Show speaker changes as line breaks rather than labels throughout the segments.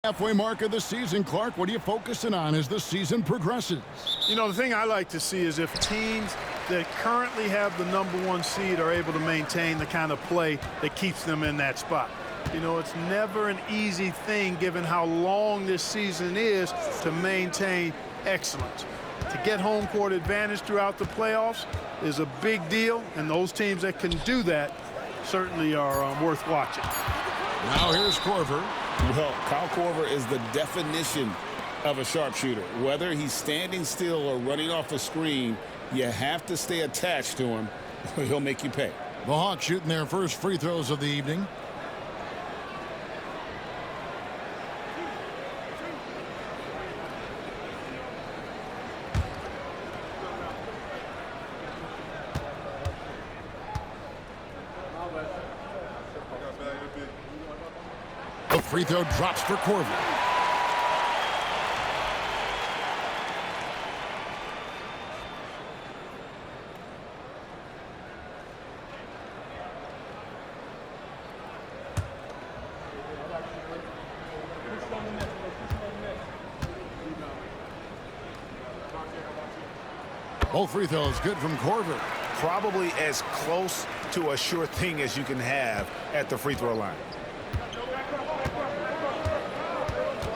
Halfway mark of the season, Clark. What are you focusing on as the season progresses?
You know, the thing I like to see is if teams that currently have the #1 seed are able to maintain the kind of play that keeps them in that spot. You know, it's never an easy thing given how long this season is to maintain excellence. To get home court advantage throughout the playoffs is a big deal, and those teams that can do that certainly are worth watching.
Now here's Korver.
Well, Kyle Korver is the definition of a sharpshooter. Whether he's standing still or running off a screen, you have to stay attached to him or he'll make you pay.
The Hawks shooting their first free throws of the evening. The free throw drops for Korver. Both free throws good from Korver.
Probably as close to a sure thing as you can have at the free throw line.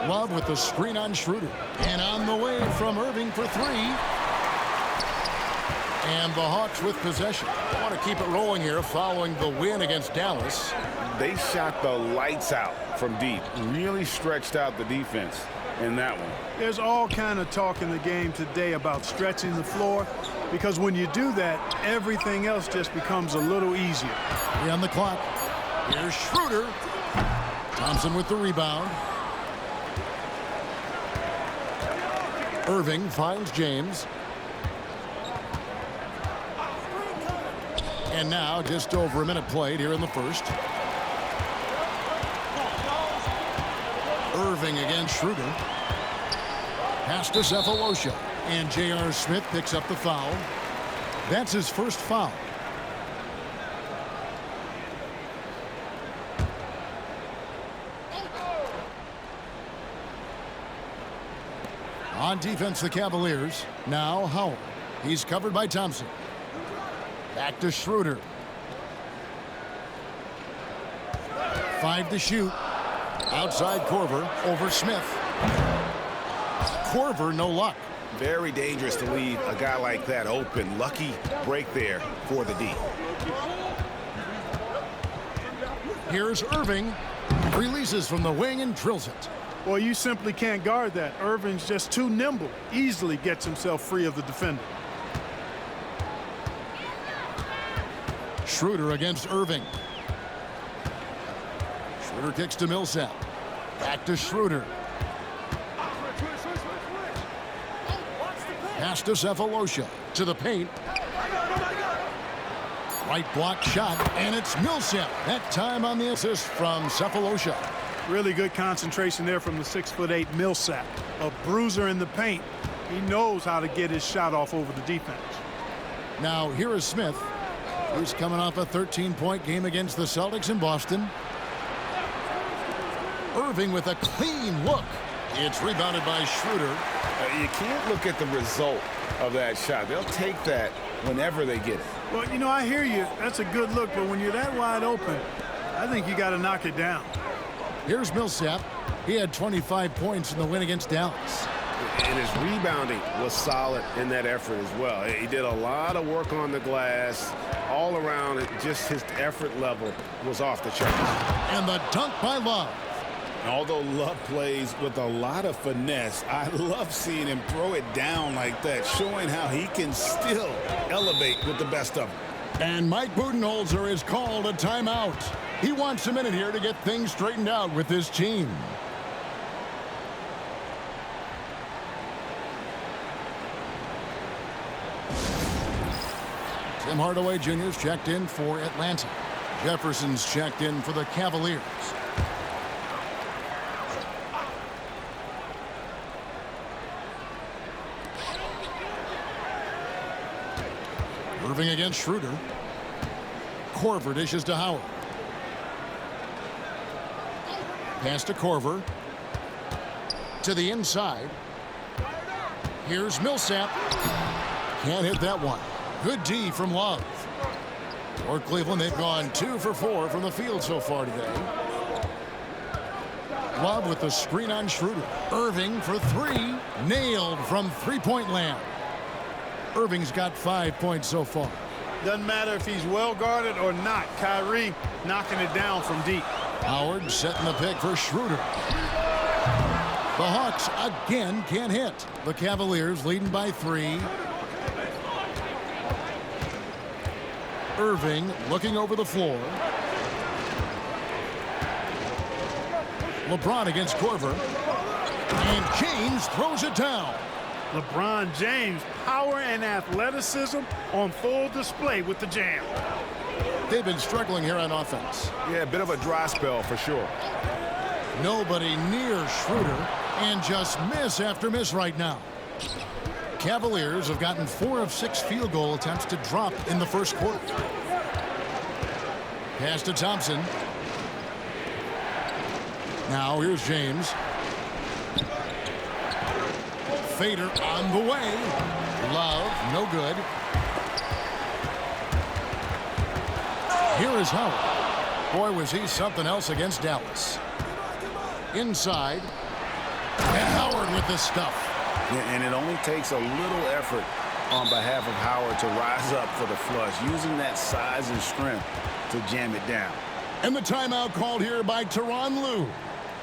Love with the screen on Schroeder. And on the way from Irving for three. And the Hawks with possession. I want to keep it rolling here following the win against Dallas.
They shot the lights out from deep. Really stretched out the defense in that one.
There's all kind of talk in the game today about stretching the floor, because when you do that, everything else just becomes a little easier.
3 on the clock. Here's Schroeder. Thompson with the rebound. Irving finds James. And now just over a minute played here in the first. Irving against Schroeder. Pass to Cephalosha. And J.R. Smith picks up the foul. That's his first foul. On defense, the Cavaliers. Now Howell. He's covered by Thompson. Back to Schroeder. 5 to shoot. Outside Korver over Smith. Korver, no luck.
Very dangerous to leave a guy like that open. Lucky break there for the D.
Here's Irving. Releases from the wing and drills it.
Well, you simply can't guard that. Irving's just too nimble. Easily gets himself free of the defender.
Schroeder against Irving. Schroeder kicks to Millsap. Back to Schroeder. Pass to Cephalosha. To the paint. Right block shot, and it's Millsap. That time on the assist from Cephalosha.
Really good concentration there from the 6'8" Millsap. A bruiser in the paint. He knows how to get his shot off over the defense.
Now here is Smith. He's coming off a 13-point game against the Celtics in Boston. Irving with a clean look. It's rebounded by Schroeder.
You can't look at the result of that shot. They'll take that whenever they get it.
Well, you know, I hear you. That's a good look, but when you're that wide open, I think you got to knock it down.
Here's Millsap. He had 25 points in the win against Dallas.
And his rebounding was solid in that effort as well. He did a lot of work on the glass. All around, just his effort level was off the charts.
And the dunk by Love.
Although Love plays with a lot of finesse, I love seeing him throw it down like that, showing how he can still elevate with the best of them.
And Mike Budenholzer has called a timeout. He wants a minute here to get things straightened out with his team. Tim Hardaway Jr.'s checked in for Atlanta. Jefferson's checked in for the Cavaliers. Irving against Schroeder. Korver dishes to Howard. Pass to Korver. To the inside. Here's Millsap. Can't hit that one. Good D from Love. For Cleveland, they've gone 2 for 4 from the field so far today. Love with the screen on Schroeder. Irving for 3. Nailed from three-point land. Irving's got 5 points so far.
Doesn't matter if he's well guarded or not. Kyrie knocking it down from deep.
Howard setting the pick for Schroeder. The Hawks again can't hit. The Cavaliers leading by 3. Irving looking over the floor. LeBron against Korver. And James throws it down.
LeBron James, power and athleticism on full display with the jam.
They've been struggling here on offense.
Yeah, a bit of a dry spell for sure.
Nobody near Schroeder, and just miss after miss right now. Cavaliers have gotten 4 of 6 field goal attempts to drop in the first quarter. Pass to Thompson. Now here's James. Fader on the way. Love, no good. Here is Howard. Boy, was he something else against Dallas. Inside. And Howard with the stuff.
Yeah, and it only takes a little effort on behalf of Howard to rise up for the flush, using that size and strength to jam it down.
And the timeout called here by Tyronn Lue.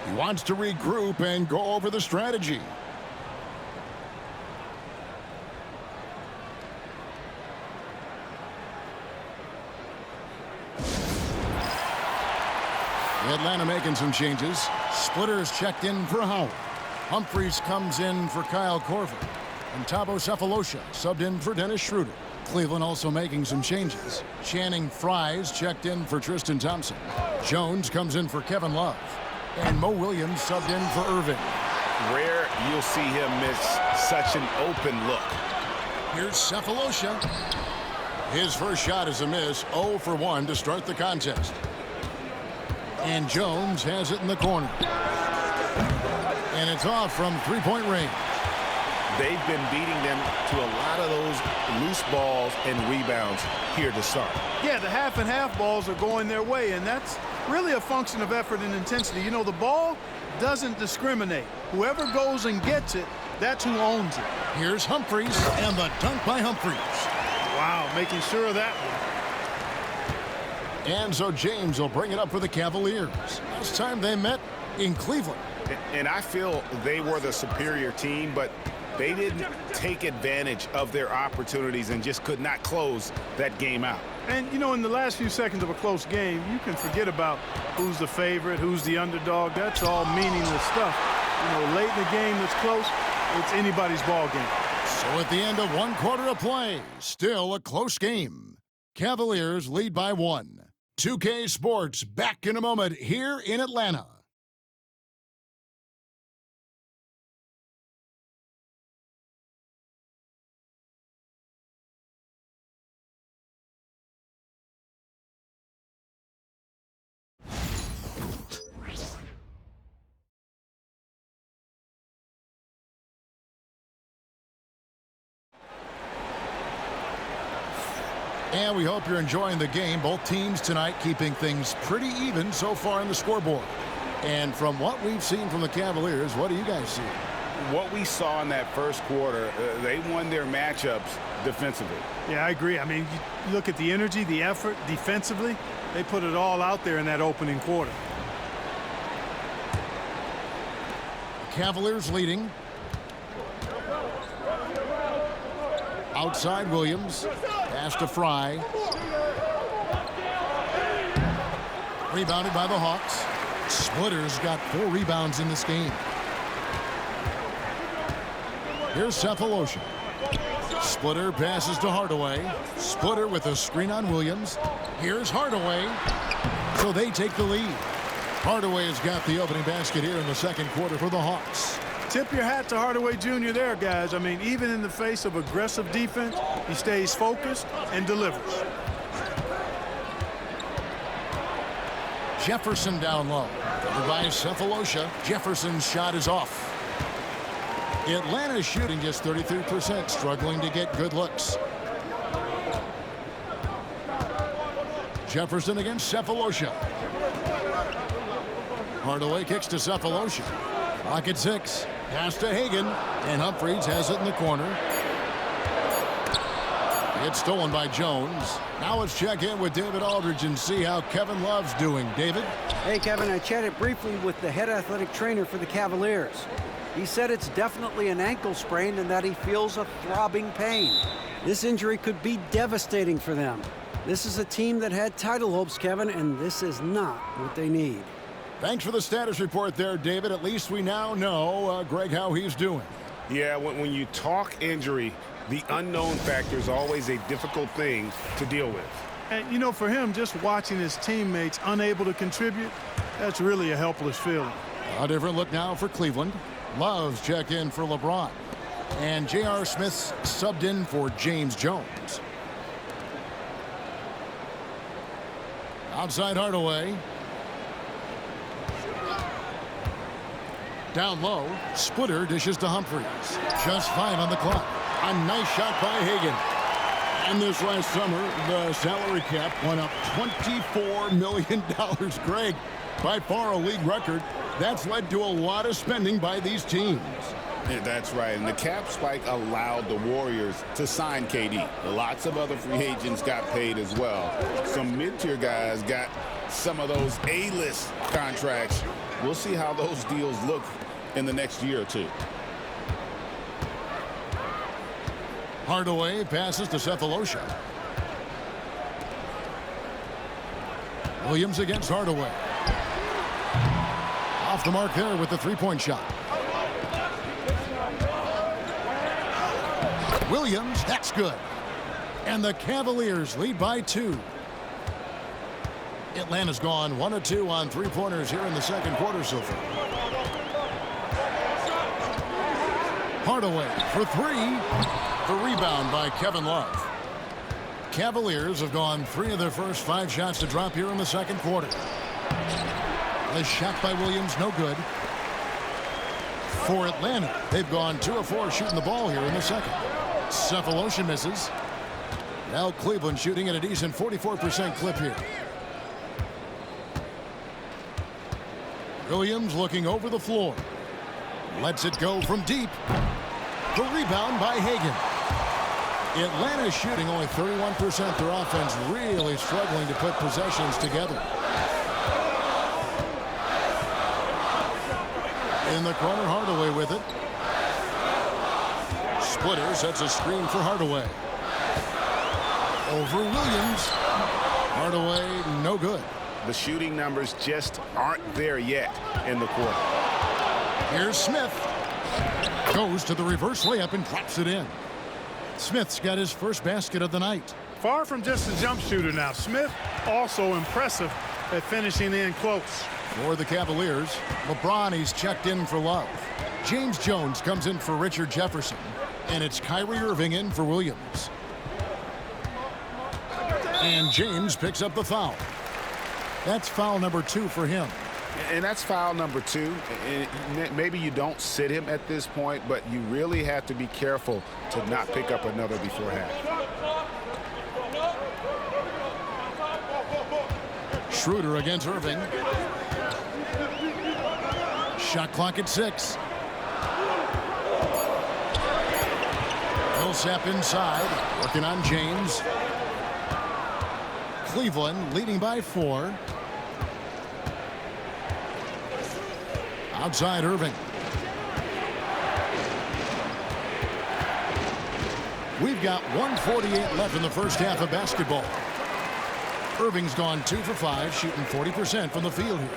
He wants to regroup and go over the strategy. Atlanta making some changes. Splitters checked in for Howard. Humphries comes in for Kyle Korver. And Thabo Sefolosha subbed in for Dennis Schroeder. Cleveland also making some changes. Channing Frye's checked in for Tristan Thompson. Jones comes in for Kevin Love. And Mo Williams subbed in for Irving.
Rare you'll see him miss such an open look.
Here's Sefolosha. His first shot is a miss. 0 for 1 to start the contest. And Jones has it in the corner. And it's off from three-point range.
They've been beating them to a lot of those loose balls and rebounds here to start.
Yeah, the half and half balls are going their way, and that's really a function of effort and intensity. You know, the ball doesn't discriminate. Whoever goes and gets it, that's who owns it.
Here's Humphries and the dunk by Humphries.
Wow, making sure of that one.
And so James will bring it up for the Cavaliers. Last time they met in Cleveland.
And I feel they were the superior team, but they didn't take advantage of their opportunities and just could not close that game out.
And, you know, in the last few seconds of a close game, you can forget about who's the favorite, who's the underdog. That's all meaningless stuff. You know, late in the game that's close, it's anybody's ball game.
So at the end of 1 quarter of play, still a close game. Cavaliers lead by 1. 2K Sports back in a moment here in Atlanta. And we hope you're enjoying the game. Both teams tonight keeping things pretty even so far on the scoreboard. And from what we've seen from the Cavaliers, what do you guys see?
What we saw in that first quarter, they won their matchups defensively.
Yeah, I agree. I mean, you look at the energy, the effort defensively, they put it all out there in that opening quarter.
Cavaliers leading. Outside Williams. Pass to Fry. Rebounded by the Hawks. Splitters got 4 rebounds in this game. Here's Sefolosha. Splitter passes to Hardaway. Splitter with a screen on Williams. Here's Hardaway. So they take the lead. Hardaway has got the opening basket here in the second quarter for the Hawks.
Tip your hat to Hardaway Jr. there, guys. I mean, even in the face of aggressive defense, he stays focused and delivers.
Jefferson down low. Covered by Sefolosha. Jefferson's shot is off. Atlanta shooting just 33%, struggling to get good looks. Jefferson against Cephalosha. Hardaway kicks to Cephalosha. Clock at 6. Pass to Hagan. And Humphries has it in the corner. It's stolen by Jones. Now let's check in with David Aldridge and see how Kevin Love's doing. David?
Hey, Kevin, I chatted briefly with the head athletic trainer for the Cavaliers. He said it's definitely an ankle sprain and that he feels a throbbing pain. This injury could be devastating for them. This is a team that had title hopes, Kevin, and this is not what they need.
Thanks for the status report there, David. At least we now know, Greg, how he's doing.
Yeah, when you talk injury, the unknown factor is always a difficult thing to deal with.
And, you know, for him, just watching his teammates unable to contribute, that's really a helpless feeling.
A different look now for Cleveland. Love's check in for LeBron. And J.R. Smith's subbed in for James Jones. Outside Hardaway. Down low, Splitter dishes to Humphries. Just 5 on the clock. A nice shot by Hagan. And this last summer, the salary cap went up $24 million. Greg, by far a league record. That's led to a lot of spending by these teams.
Yeah, that's right. And the cap spike allowed the Warriors to sign KD. Lots of other free agents got paid as well. Some mid-tier guys got some of those A-list contracts. We'll see how those deals look in the next year or two.
Hardaway passes to Cephalosha. Williams against Hardaway. Off the mark there with the three-point shot. Williams, that's good. And the Cavaliers lead by 2. Atlanta's gone 1 of 2 on three-pointers here in the second quarter so far. Hardaway for 3. The rebound by Kevin Love. Cavaliers have gone 3 of their first 5 shots to drop here in the second quarter. The shot by Williams, no good. For Atlanta, they've gone 2 of 4 shooting the ball here in the second. Cephalosha misses. Now Cleveland shooting at a decent 44% clip here. Williams looking over the floor. Lets it go from deep. The rebound by Hagan. Atlanta shooting only 31%. Their offense really struggling to put possessions together. In the corner, Hardaway with it. Splitter sets a screen for Hardaway. Over Williams. Hardaway, no good.
The shooting numbers just aren't there yet in the quarter.
Here's Smith. Goes to the reverse layup and drops it in. Smith's got his first basket of the night.
Far from just a jump shooter now. Smith also impressive at finishing in close.
For the Cavaliers, LeBron, he's checked in for Love. James Jones comes in for Richard Jefferson. And it's Kyrie Irving in for Williams. And James picks up the foul. That's foul number 2 for him.
And that's foul number 2. And maybe you don't sit him at this point, but you really have to be careful to not pick up another before half.
Schroeder against Irving. Shot clock at 6. Millsap inside, working on James. Cleveland leading by 4. Outside Irving. We've got 1:48 left in the first half of basketball. Irving's gone 2 for 5, shooting 40% from the field here.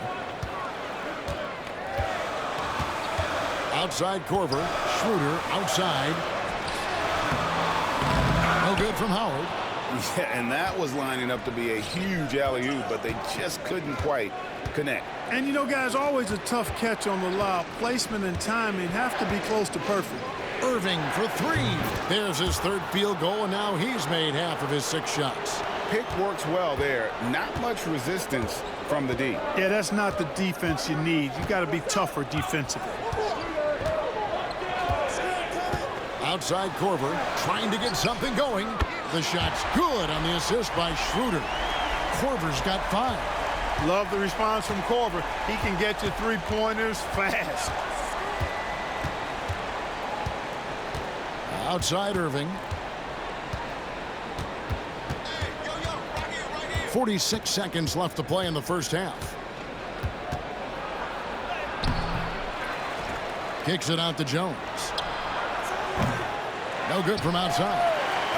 Outside Korver. Schroeder outside. No good from Howard.
Yeah, and that was lining up to be a huge alley-oop, but they just couldn't quite connect.
And you know, guys, always a tough catch on the lob. Placement and timing have to be close to perfect.
Irving for 3. There's his 3rd field goal, and now he's made half of his 6 shots.
Pick works well there. Not much resistance from the D.
Yeah, that's not the defense you need. You got to be tougher defensively.
Outside Korver, trying to get something going. The shot's good on the assist by Schroeder. Korver's got 5.
Love the response from Korver. He can get you 3-pointers fast.
Outside Irving. 46 seconds left to play in the first half. Kicks it out to Jones. No good from outside.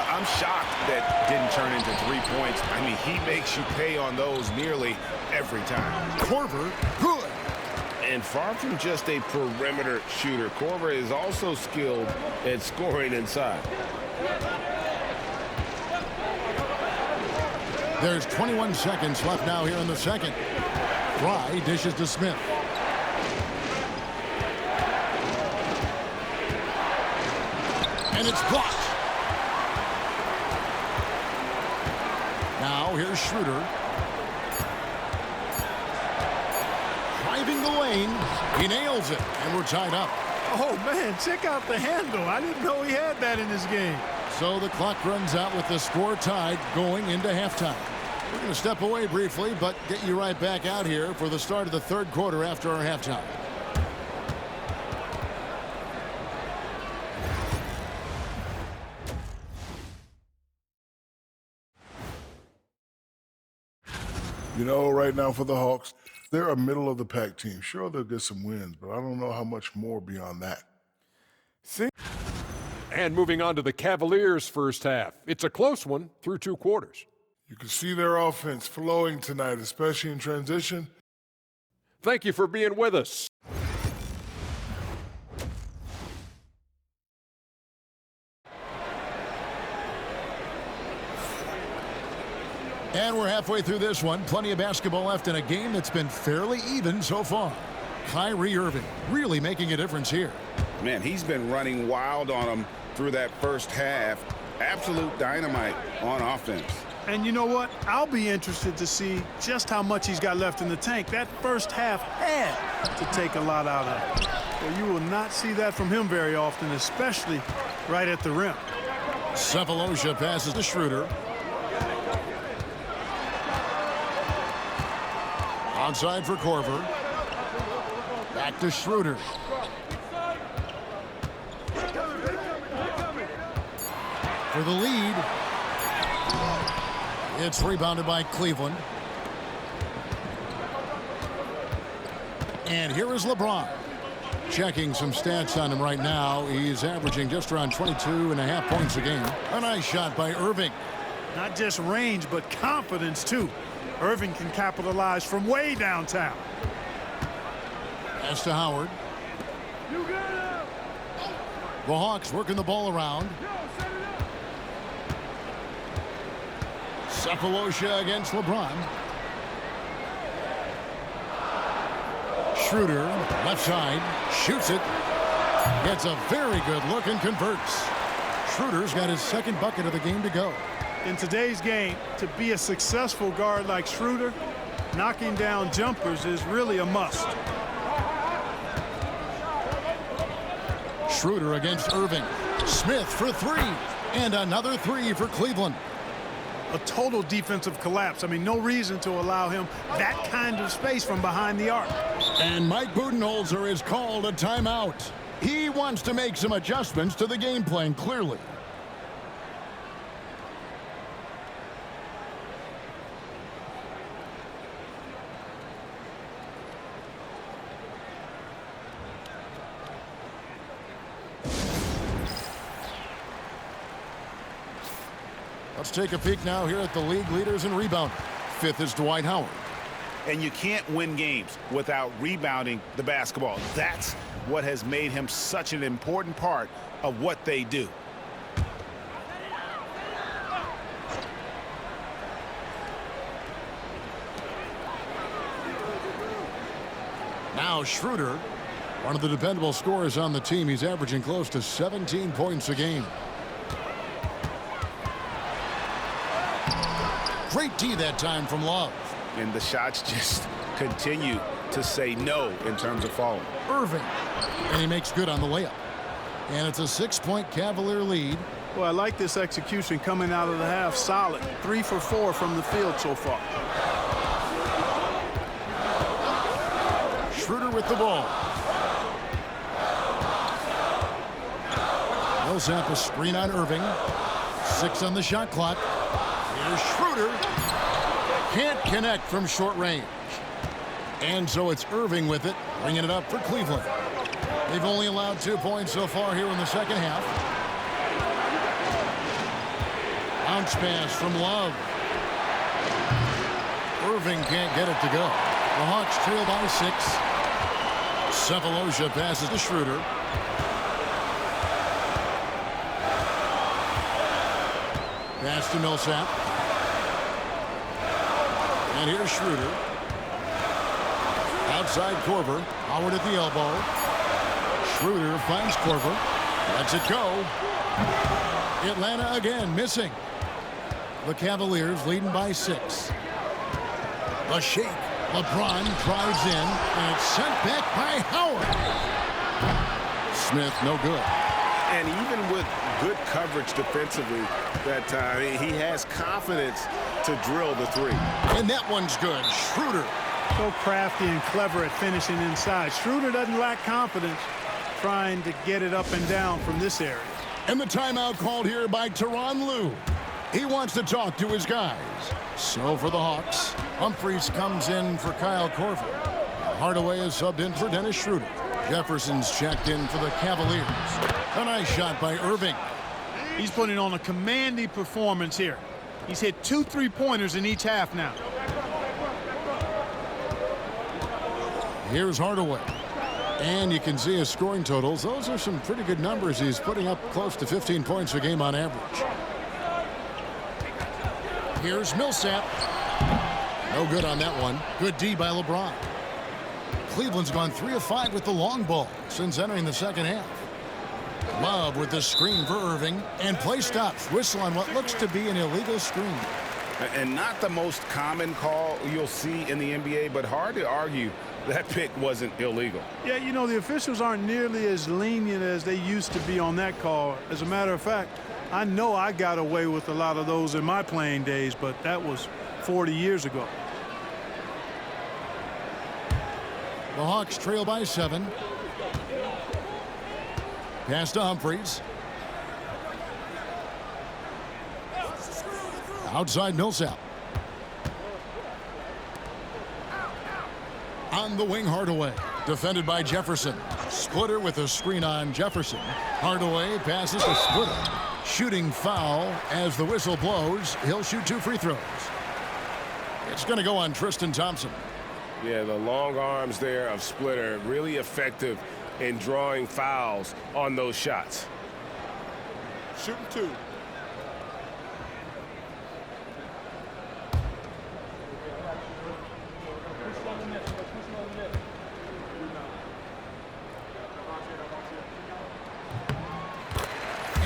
I'm shocked that didn't turn into 3 points. I mean, he makes you pay on those nearly every time.
Korver, good.
And far from just a perimeter shooter, Korver is also skilled at scoring inside.
There's 21 seconds left now here in the second. Fry dishes to Smith. And it's blocked. Now here's Schroeder. Driving the lane. He nails it. And we're tied up.
Oh, man, check out the handle. I didn't know he had that in his game.
So the clock runs out with the score tied going into halftime. We're going to step away briefly, but get you right back out here for the start of the third quarter after our halftime.
You know, right now for the Hawks, they're a middle-of-the-pack team. Sure, they'll get some wins, but I don't know how much more beyond that.
And moving on to the Cavaliers' first half. It's a close one through 2 quarters.
You can see their offense flowing tonight, especially in transition.
Thank you for being with us.
And we're halfway through this one. Plenty of basketball left in a game that's been fairly even so far. Kyrie Irving really making a difference here.
Man, he's been running wild on them through that first half. Absolute dynamite on offense.
And you know what? I'll be interested to see just how much he's got left in the tank. That first half had to take a lot out of it. Well, you will not see that from him very often, especially right at the rim.
Cephalosha passes to Schroeder. Outside for Korver. Back to Schroeder. For the lead. It's rebounded by Cleveland. And here is LeBron. Checking some stats on him right now. He's averaging just around 22.5 points a game. A nice shot by Irving.
Not just range, but confidence, too. Irving can capitalize from way downtown.
Pass to Howard. The Hawks working the ball around. Cephalosha against LeBron. Schroeder, left side, shoots it. Gets a very good look and converts. Schroeder's got his second bucket of the game to go.
In today's game, to be a successful guard like Schroeder, knocking down jumpers is really a must.
Schroeder against Irving. Smith for 3. And another 3 for Cleveland.
A total defensive collapse. I mean, no reason to allow him that kind of space from behind the arc.
And Mike Budenholzer is called a timeout. He wants to make some adjustments to the game plan, clearly. Let's take a peek now here at the league leaders in rebounding. 5th is Dwight Howard.
And you can't win games without rebounding the basketball. That's what has made him such an important part of what they do.
Now Schroeder, one of the dependable scorers on the team. He's averaging close to 17 points a game. Great D that time from Love.
And the shots just continue to say no in terms of falling.
Irving. And he makes good on the layup. And it's a 6-point Cavalier lead.
Well, I like this execution coming out of the half. Solid. 3 for 4 from the field so far.
Schroeder with the ball. Millsap a screen on Irving. 6 on the shot clock. Here's Schroeder. Can't connect from short range. And so it's Irving with it, bringing it up for Cleveland. They've only allowed 2 points so far here in the second half. Bounce pass from Love. Irving can't get it to go. The Hawks trail by 6. Cephalosha passes to Schroeder. Pass to Millsap. And here's Schroeder. Outside Korver. Howard at the elbow. Schroeder finds Korver. Lets it go. Atlanta again missing. The Cavaliers leading by 6. The shake. LeBron drives in. And it's sent back by Howard. Smith no good.
And even with good coverage defensively that time, he has confidence to drill the 3.
And that one's good. Schroeder.
So crafty and clever at finishing inside. Schroeder doesn't lack confidence trying to get it up and down from this area.
And the timeout called here by Tyronn Lue. He wants to talk to his guys. So for the Hawks, Humphries comes in for Kyle Korver. Hardaway is subbed in for Dennis Schroeder. Jefferson's checked in for the Cavaliers. A nice shot by Irving.
He's putting on a commanding performance here. He's hit 2 3-pointers in each half now.
Here's Hardaway. And you can see his scoring totals. Those are some pretty good numbers. He's putting up close to 15 points a game on average. Here's Millsap. No good on that one. Good D by LeBron. Cleveland's gone 3 of 5 with the long ball since entering the second half. Love with the screen for Irving. And play stops. Whistle on what looks to be an illegal screen.
And not the most common call you'll see in the NBA, but hard to argue that pick wasn't illegal.
Yeah, you know, the officials aren't nearly as lenient as they used to be on that call. As a matter of fact, I know I got away with a lot of those in my playing days, but that was 40 years ago.
The Hawks trail by 7. Pass to Humphries. Outside Millsap. On the wing, Hardaway. Defended by Jefferson. Splitter with a screen on Jefferson. Hardaway passes to Splitter. Shooting foul as the whistle blows. He'll shoot 2 free throws. It's going to go on Tristan Thompson.
Yeah, the long arms there of Splitter, really effective in drawing fouls on those shots.
Shooting 2.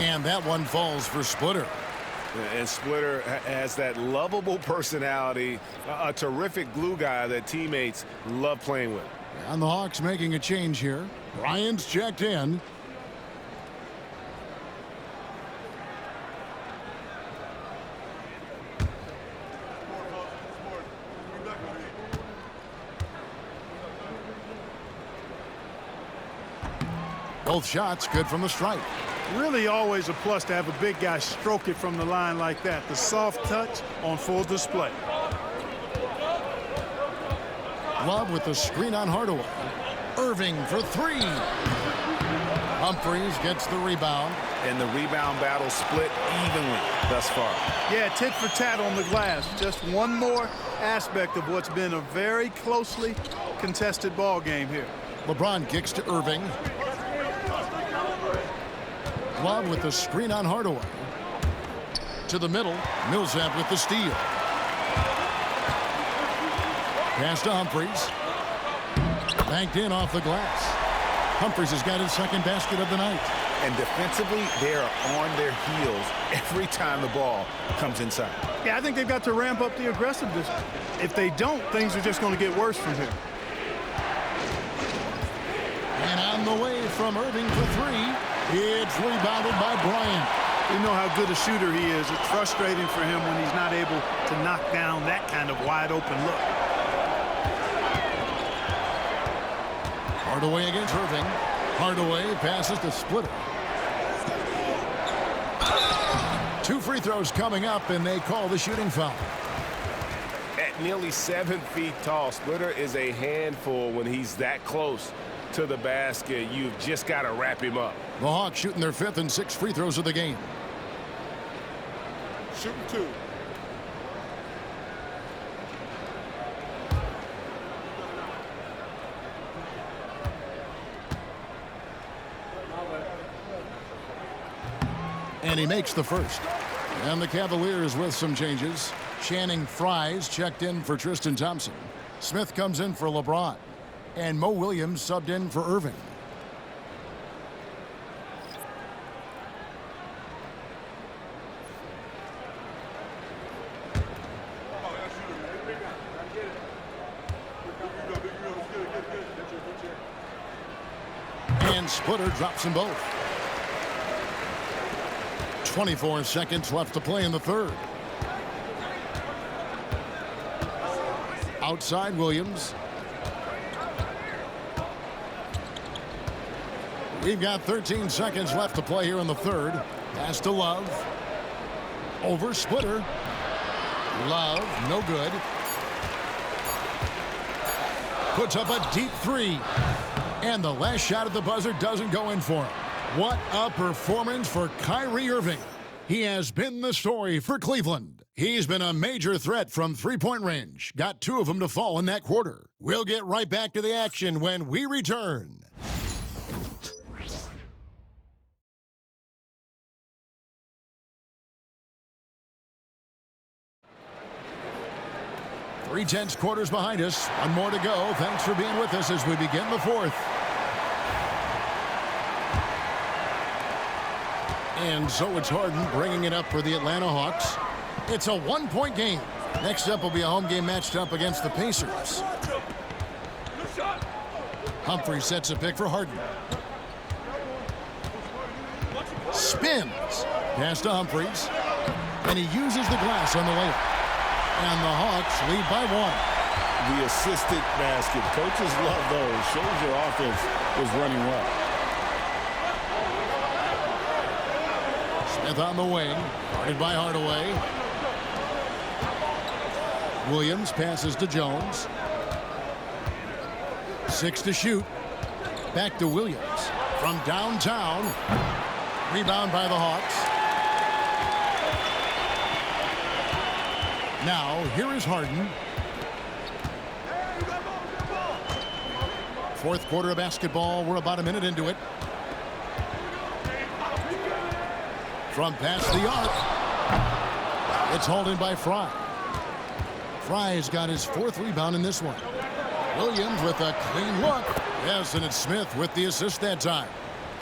And that one falls for Splitter.
And Splitter has that lovable personality, a terrific glue guy that teammates love playing with.
And the Hawks making a change here. Bryant's checked in. Both shots good from the stripe.
Really always a plus to have a big guy stroke it from the line like that. The soft touch on full display.
Love with the screen on Hardaway. Irving for 3. Humphries gets the rebound.
And the rebound battle split evenly thus far.
Yeah, tit for tat on the glass. Just one more aspect of what's been a very closely contested ball game here.
LeBron kicks to Irving. Love with the screen on Hardaway. To the middle. Millsap with the steal. Pass to Humphries. Banked in off the glass. Humphries has got his second basket of the night.
And defensively, they are on their heels every time the ball comes inside.
Yeah, I think they've got to ramp up the aggressiveness. If they don't, things are just going to get worse from here.
And on the way from Irving for 3. It's rebounded by Bryant.
You know how good a shooter he is. It's frustrating for him when he's not able to knock down that kind of wide open look.
Hardaway against Irving. Hardaway passes to Splitter. 2 free throws coming up, and they call the shooting foul.
At nearly 7 feet tall, Splitter is a handful when he's that close to the basket. You've just got to wrap him up.
The Hawks shooting their 5th and 6th free throws of the game.
Shooting 2.
And he makes the first. And the Cavaliers with some changes. Channing Frye's checked in for Tristan Thompson. Smith comes in for LeBron. And Mo Williams subbed in for Irving. And Splitter drops them both. 24 seconds left to play in the third. Outside Williams. We've got 13 seconds left to play here in the third. Pass to Love. Over Splitter. Love, no good. Puts up a deep 3. And the last shot at the buzzer doesn't go in for him. What a performance for Kyrie Irving. He has been the story for Cleveland. He's been a major threat from three-point range. Got 2 of them to fall in that quarter. We'll get right back to the action when we return. Three-tenths quarters behind us. One more to go. Thanks for being with us as we begin the fourth. And so it's Harden bringing it up for the Atlanta Hawks. It's a 1-point game. Next up will be a home game matched up against the Pacers. Humphrey sets a pick for Harden. Spins. Pass to Humphreys. And he uses the glass on the layup. And the Hawks lead by 1.
The assisted basket. Coaches love those. Shows your offense is running well.
Smith on the wing. Guarded by Hardaway. Williams passes to Jones. 6 to shoot. Back to Williams. From downtown. Rebound by the Hawks. Now, here is Harden. Fourth quarter of basketball. We're about a minute into it. From past the arc. It's hauled in by Frye. Frye's got his 4th rebound in this one. Williams with a clean look. Yes, and it's Smith with the assist that time.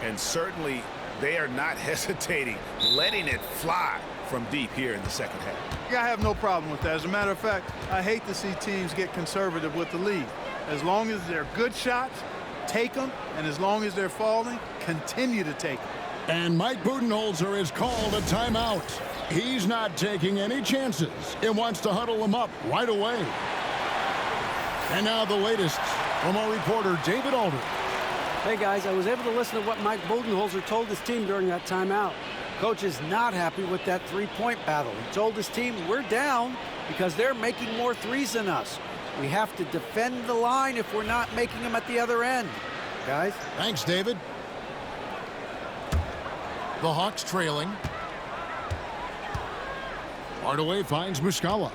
And certainly they are not hesitating, letting it fly from deep here in the second half.
I have no problem with that. As a matter of fact, I hate to see teams get conservative with the lead. As long as they're good shots, take them. And as long as they're falling, continue to take them.
And Mike Budenholzer has called a timeout. He's not taking any chances and wants to huddle them up right away. And now the latest from our reporter, David Aldridge.
Hey, guys, I was able to listen to what Mike Budenholzer told his team during that timeout. Coach is not happy with that three-point battle. He told his team, we're down because they're making more threes than us. We have to defend the line if we're not making them at the other end. Guys?
Thanks, David. The Hawks trailing. Hardaway finds Muscala.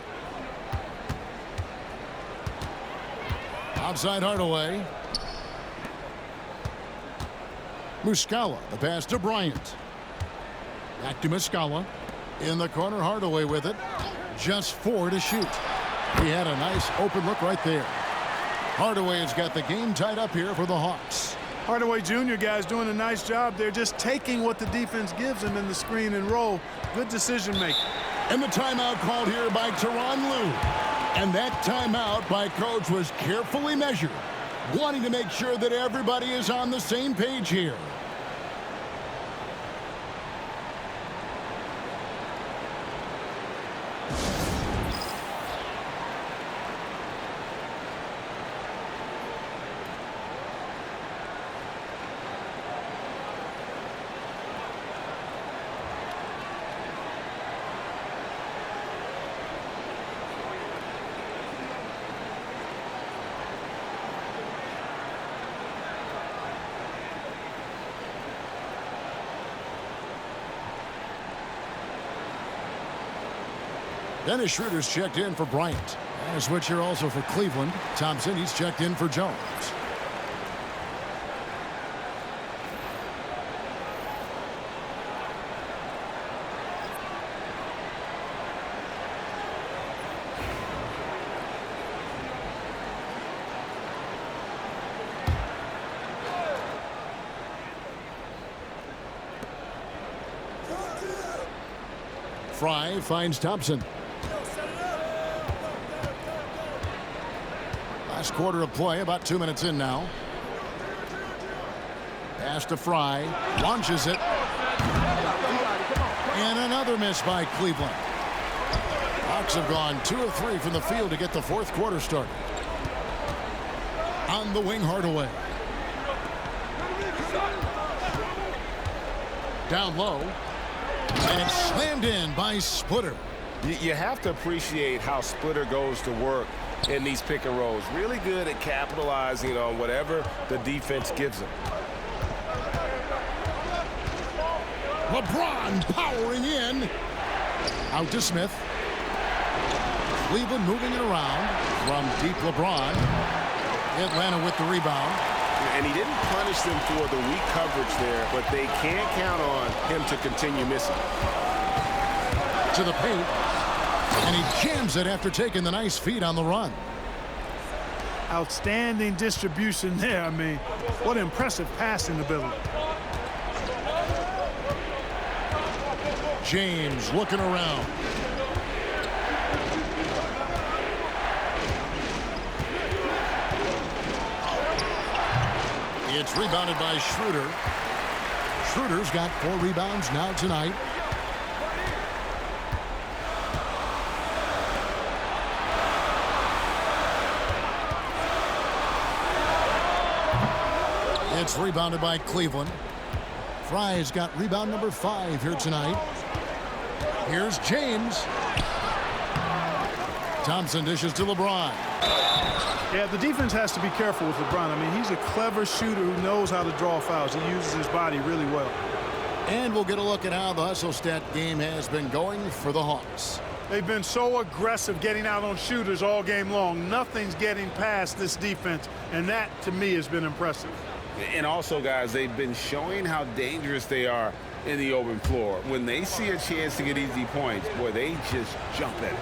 Outside Hardaway. Muscala, the pass to Bryant. Back to Muscala. In the corner, Hardaway with it. Just 4 to shoot. He had a nice open look right there. Hardaway has got the game tied up here for the Hawks.
Hardaway Jr. guys doing a nice job. They're just taking what the defense gives them in the screen and roll. Good decision making.
And the timeout called here by Tyronn Lue. And that timeout by coach was carefully measured, wanting to make sure that everybody is on the same page here. Dennis Schroeder's checked in for Bryant. And a switch here also for Cleveland. Thompson, he's checked in for Jones. Fry finds Thompson. Last quarter of play, about 2 minutes in now. Pass to Fry, launches it. And another miss by Cleveland. Hawks have gone 2 of 3 from the field to get the fourth quarter started. On the wing, Hardaway. Down low. And it's slammed in by Splitter.
You have to appreciate how Splitter goes to work in these pick and rolls. Really good at capitalizing on whatever the defense gives him.
LeBron powering in. Out to Smith. Cleveland moving it around from deep LeBron. Atlanta with the rebound.
And he didn't punish them for the weak coverage there, but they can't count on him to continue missing.
To the paint. And he jams it after taking the nice feed on the run.
Outstanding distribution there. I mean, what impressive passing ability.
James looking around. It's rebounded by Schroeder. Schroeder's got 4 rebounds now tonight. It's rebounded by Cleveland. Fry's got rebound number 5 here tonight. Here's James. Thompson dishes to LeBron.
Yeah, the defense has to be careful with LeBron. I mean, he's a clever shooter who knows how to draw fouls. He uses his body really well.
And we'll get a look at how the hustle stat game has been going for the Hawks.
They've been so aggressive getting out on shooters all game long. Nothing's getting past this defense, and that, to me, has been impressive.
And also, guys, they've been showing how dangerous they are in the open floor. When they see a chance to get easy points, boy, they just jump at it.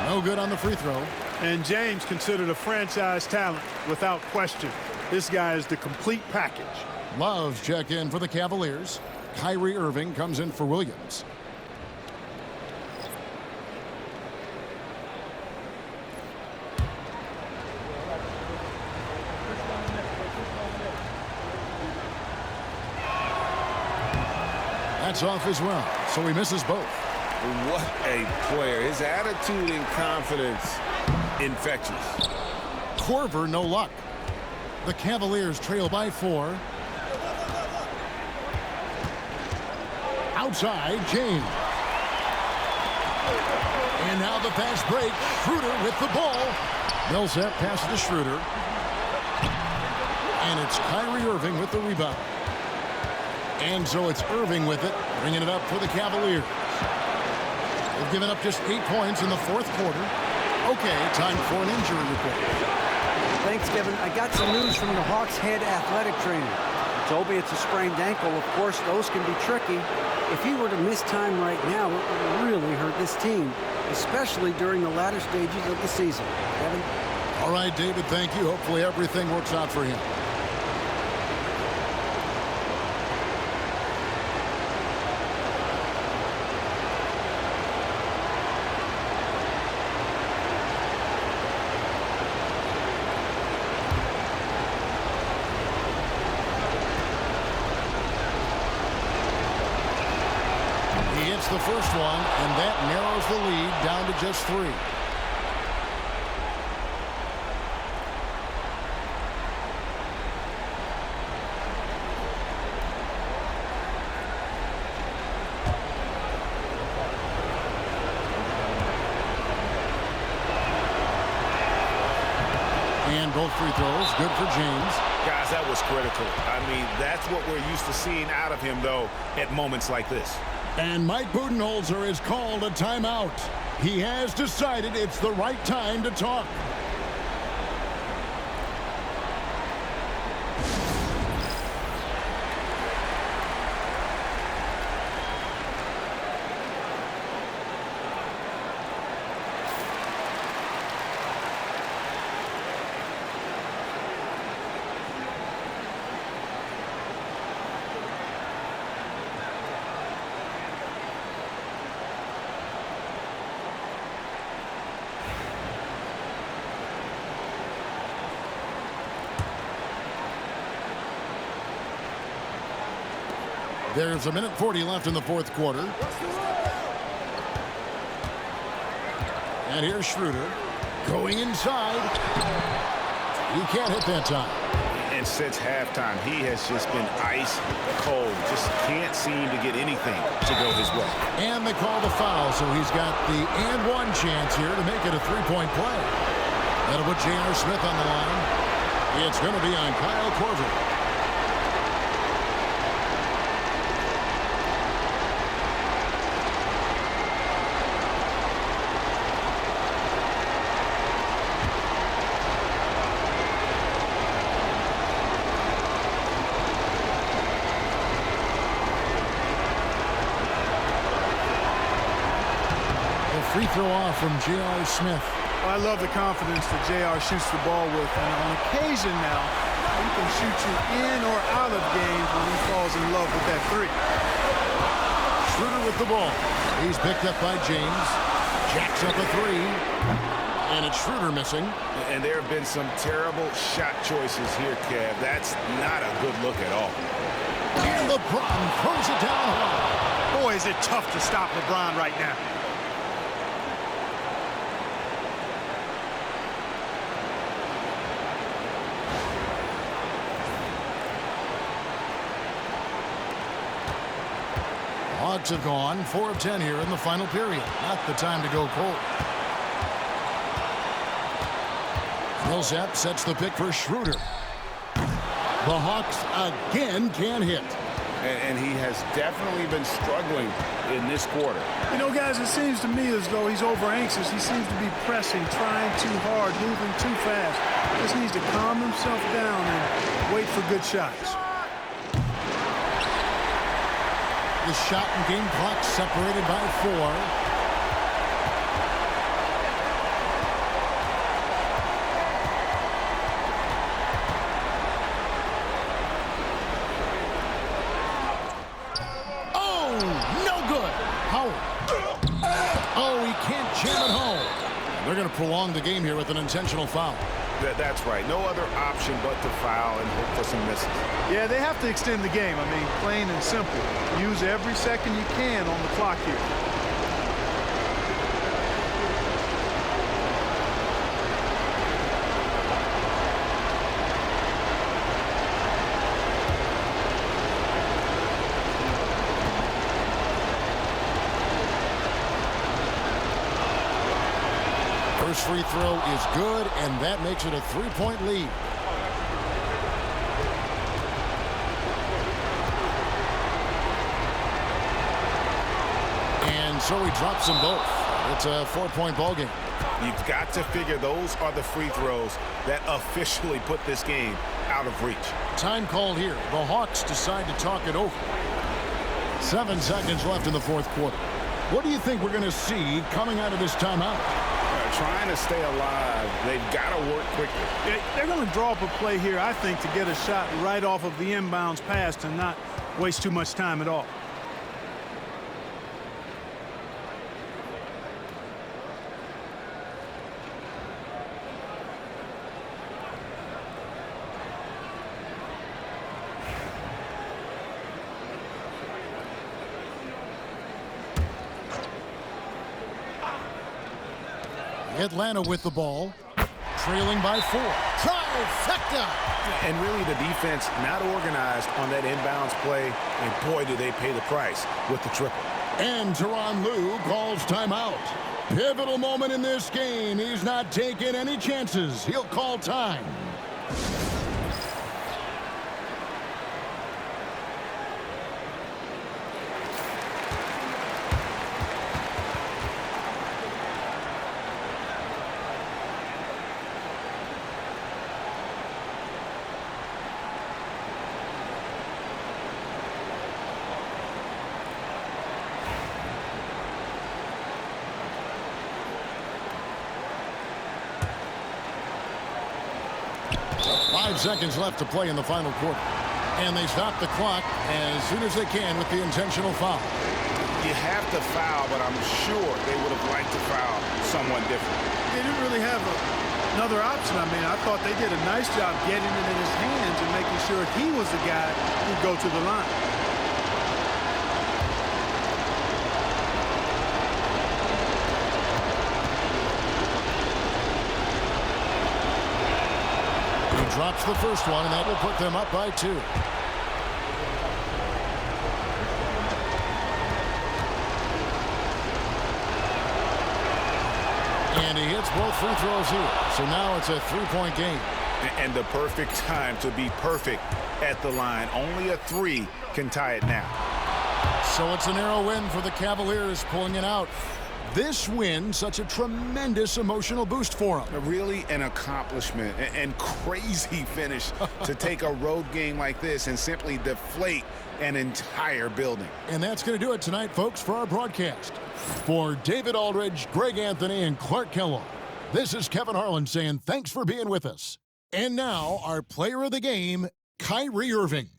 No good on the free throw.
And James considered a franchise talent without question. This guy is the complete package.
Love's check in for the Cavaliers. Kyrie Irving comes in for Williams. That's off as well, so he misses both.
What a player. His attitude and confidence, infectious.
Korver, no luck. The Cavaliers trail by 4. Outside, James. And now the fast break. Schroeder with the ball. Millsap passes to Schroeder. And it's Kyrie Irving with the rebound. And so it's Irving with it, bringing it up for the Cavaliers. They've given up just 8 points in the fourth quarter. Okay, time for an injury report.
Thanks, Kevin. I got some news from the Hawks head athletic trainer. Told me it's a sprained ankle. Of course, those can be tricky. If he were to miss time right now, it would really hurt this team, especially during the latter stages of the season. Kevin?
All right, David, thank you. Hopefully everything works out for him. The first one, and that narrows the lead down to just 3. And both free throws good for James.
Guys, that was critical. I mean, that's what we're used to seeing out of him, though, at moments like this.
And Mike Budenholzer has called a timeout. He has decided it's the right time to talk. There's a minute 40 left in the fourth quarter. And here's Schroeder going inside. He can't hit that time.
And since halftime, he has just been ice cold. Just can't seem to get anything to go his way.
And they call the foul, so he's got the and one chance here to make it a three-point play. That'll put J.R. Smith on the line. It's going to be on Kyle Korver. Free throw off from J.R. Smith.
Well, I love the confidence that J.R. shoots the ball with. And on occasion now, he can shoot you in or out of games when he falls in love with that three.
Schroeder with the ball. He's picked up by James. Jacks up a three. And it's Schroeder missing.
And there have been some terrible shot choices here, Kev. That's not a good look at all.
And LeBron throws it down hard.
Boy, is it tough to stop LeBron right now.
Hawks have gone 4 of 10 here in the final period. Not the time to go cold. Millsap sets the pick for Schroeder. The Hawks again can't hit.
And he has definitely been struggling in this quarter.
You know, guys, it seems to me as though he's over anxious. He seems to be pressing, trying too hard, moving too fast. Just needs to calm himself down and wait for good shots.
The shot and game clock separated by 4. Oh, no good. Howard. Oh, he can't jam it home. They're going to prolong the game here with an intentional foul.
That's right. No other option but to foul and hope for some misses.
Yeah, they have to extend the game. I mean, plain and simple. Use every second you can on the clock here.
First free throw is good, and that makes it a 3-point lead. And so he drops them both. It's a 4-point ball game.
You've got to figure those are the free throws that officially put this game out of reach.
Time called here. The Hawks decide to talk it over. 7 seconds left in the fourth quarter. What do you think we're going to see coming out of this timeout?
Trying to stay alive, they've got to work quickly.
They're going to draw up a play here, I think, to get a shot right off of the inbounds pass and not waste too much time at all.
Atlanta with the ball, trailing by 4. Trifecta!
And really the defense not organized on that inbounds play, and boy, do they pay the price with the triple.
And Tyronn Lue calls timeout. Pivotal moment in this game. He's not taking any chances. He'll call time. 5 seconds left to play in the final quarter. And they stop the clock as soon as they can with the intentional foul.
You have to foul, but I'm sure they would have liked to foul someone different.
They didn't really have another option. I mean, I thought they did a nice job getting it in his hands and making sure he was the guy who'd go to the line.
He drops the first one, and that will put them up by 2. And he hits both free throws here. So now it's a 3-point game.
And the perfect time to be perfect at the line. Only a 3 can tie it now.
So it's a narrow win for the Cavaliers, pulling it out. This win, such a tremendous emotional boost for them.
Really an accomplishment and crazy finish to take a road game like this and simply deflate an entire building.
And that's going to do it tonight, folks, for our broadcast. For David Aldridge, Greg Anthony, and Clark Kellogg, this is Kevin Harlan saying thanks for being with us. And now, our player of the game, Kyrie Irving.